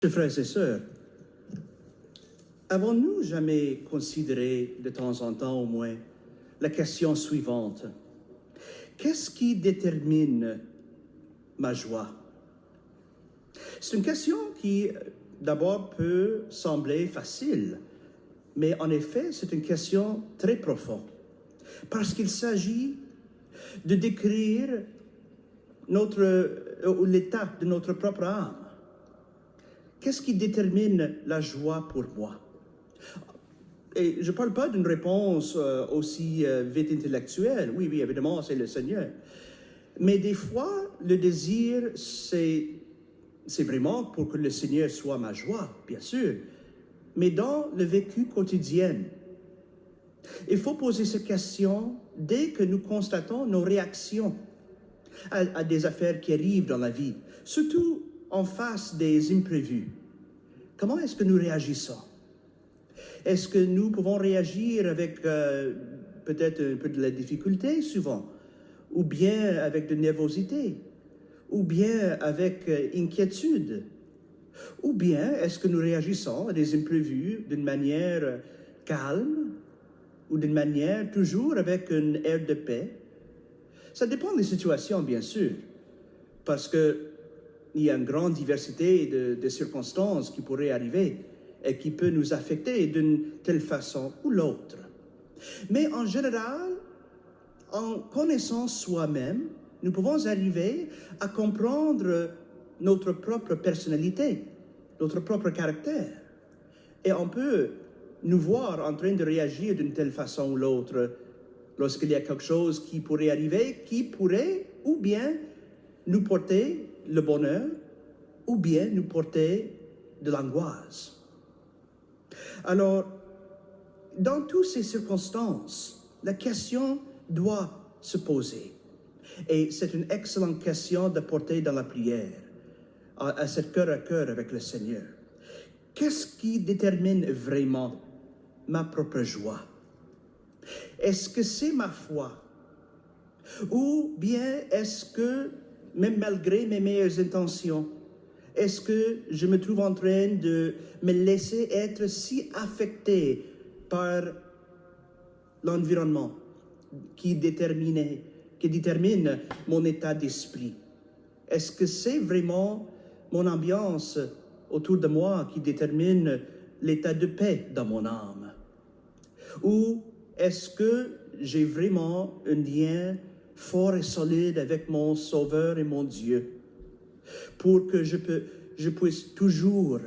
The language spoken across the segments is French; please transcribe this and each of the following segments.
Chers frères et sœurs, avons-nous jamais considéré de temps en temps au moins la question suivante? Qu'est-ce qui détermine ma joie? C'est une question qui d'abord peut sembler facile, mais en effet c'est une question très profonde parce qu'il s'agit de décrire l'état de notre propre âme. Qu'est-ce qui détermine la joie pour moi? Et je ne parle pas d'une réponse aussi vite intellectuelle. Oui, évidemment, c'est le Seigneur. Mais des fois, le désir, c'est vraiment pour que le Seigneur soit ma joie, bien sûr. Mais dans le vécu quotidien, il faut poser cette question dès que nous constatons nos réactions à des affaires qui arrivent dans la vie, surtout en face des imprévus. Comment est-ce que nous réagissons? Est-ce que nous pouvons réagir avec peut-être un peu de la difficulté souvent, ou bien avec de nervosité, ou bien avec inquiétude, ou bien est-ce que nous réagissons à des imprévus d'une manière calme, ou d'une manière toujours avec un air de paix? Ça dépend des situations, bien sûr, parce qu'il y a une grande diversité de circonstances qui pourraient arriver et qui peut nous affecter d'une telle façon ou l'autre. Mais en général, en connaissant soi-même, nous pouvons arriver à comprendre notre propre personnalité, notre propre caractère. Et on peut nous voir en train de réagir d'une telle façon ou l'autre lorsqu'il y a quelque chose qui pourrait arriver, qui pourrait ou bien nous porter le bonheur ou bien nous porter de l'angoisse. Alors, dans toutes ces circonstances, la question doit se poser. Et c'est une excellente question de porter dans la prière, à cette cœur à cœur avec le Seigneur. Qu'est-ce qui détermine vraiment ma propre joie? Est-ce que c'est ma foi? Ou bien est-ce que, même malgré mes meilleures intentions, est-ce que je me trouve en train de me laisser être si affecté par l'environnement qui détermine mon état d'esprit? Est-ce que c'est vraiment mon ambiance autour de moi qui détermine l'état de paix dans mon âme? Ou est-ce que j'ai vraiment un lien fort et solide avec mon Sauveur et mon Dieu pour que je puisse toujours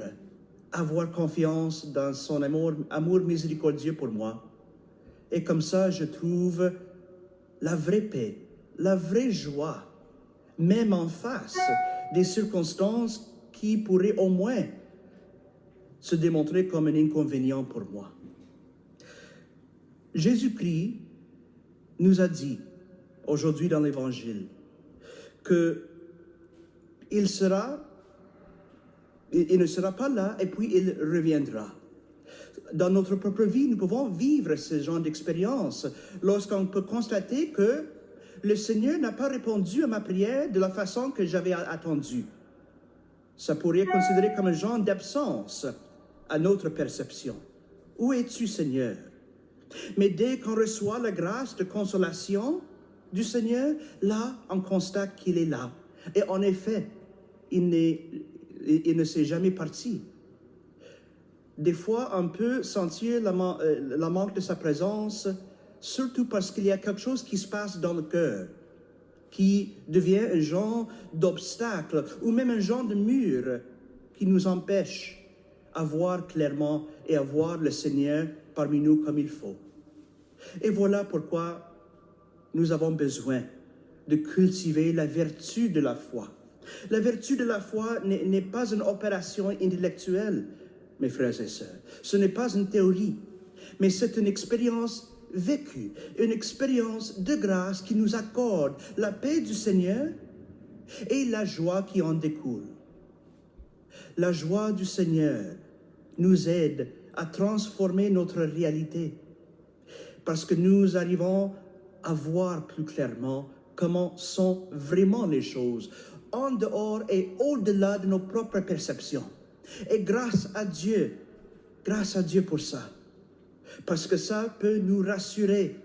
avoir confiance dans son amour miséricordieux pour moi? Et comme ça, je trouve la vraie paix, la vraie joie, même en face des circonstances qui pourraient au moins se démontrer comme un inconvénient pour moi. Jésus-Christ nous a dit aujourd'hui dans l'Évangile qu'il ne sera pas là et puis il reviendra. Dans notre propre vie, nous pouvons vivre ce genre d'expérience lorsqu'on peut constater que le Seigneur n'a pas répondu à ma prière de la façon que j'avais attendue. Ça pourrait être considéré comme un genre d'absence à notre perception. Où es-tu, Seigneur? Mais dès qu'on reçoit la grâce de consolation du Seigneur, là, on constate qu'il est là. Et en effet, il ne s'est jamais parti. Des fois, on peut sentir la manque de sa présence, surtout parce qu'il y a quelque chose qui se passe dans le cœur, qui devient un genre d'obstacle, ou même un genre de mur qui nous empêche à voir clairement et à voir le Seigneur parmi nous comme il faut. Et voilà pourquoi nous avons besoin de cultiver la vertu de la foi. La vertu de la foi n'est pas une opération intellectuelle, mes frères et sœurs. Ce n'est pas une théorie, mais c'est une expérience vécue, une expérience de grâce qui nous accorde la paix du Seigneur et la joie qui en découle. La joie du Seigneur nous aide à transformer notre réalité parce que nous arrivons à voir plus clairement comment sont vraiment les choses, en dehors et au-delà de nos propres perceptions. Et grâce à Dieu pour ça. Parce que ça peut nous rassurer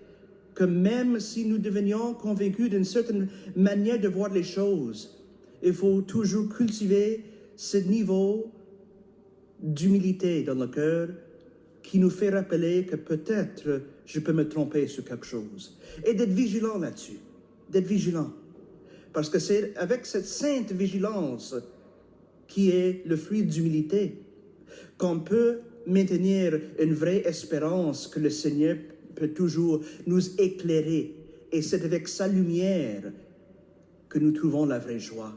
que même si nous devenions convaincus d'une certaine manière de voir les choses, il faut toujours cultiver ce niveau d'humilité dans le cœur qui nous fait rappeler que peut-être je peux me tromper sur quelque chose. Et d'être vigilant là-dessus, d'être vigilant. Parce que c'est avec cette sainte vigilance qui est le fruit d'humilité qu'on peut maintenir une vraie espérance que le Seigneur peut toujours nous éclairer. Et c'est avec sa lumière que nous trouvons la vraie joie.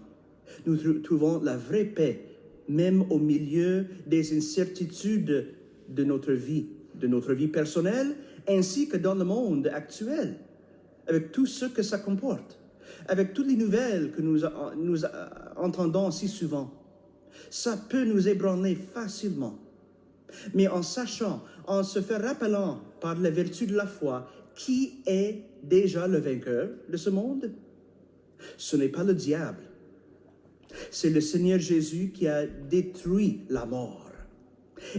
Nous trouvons la vraie paix, même au milieu des incertitudes de notre vie personnelle, ainsi que dans le monde actuel, avec tout ce que ça comporte, avec toutes les nouvelles que nous entendons si souvent. Ça peut nous ébranler facilement. Mais en sachant, en se fait rappelant par la vertu de la foi, qui est déjà le vainqueur de ce monde? Ce n'est pas le diable. C'est le Seigneur Jésus qui a détruit la mort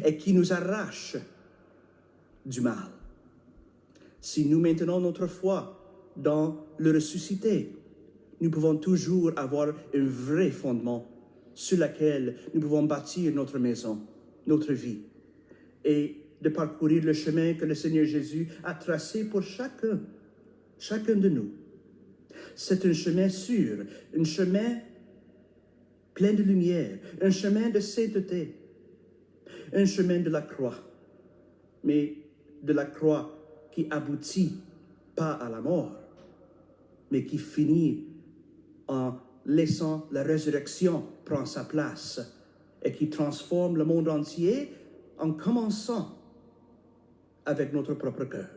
et qui nous arrache du mal. Si nous maintenons notre foi dans le ressuscité, nous pouvons toujours avoir un vrai fondement sur lequel nous pouvons bâtir notre maison, notre vie, et de parcourir le chemin que le Seigneur Jésus a tracé pour chacun de nous. C'est un chemin sûr, un chemin plein de lumière, un chemin de sainteté, un chemin de la croix, mais de la croix qui aboutit pas à la mort, mais qui finit en laissant la résurrection prendre sa place et qui transforme le monde entier en commençant avec notre propre cœur.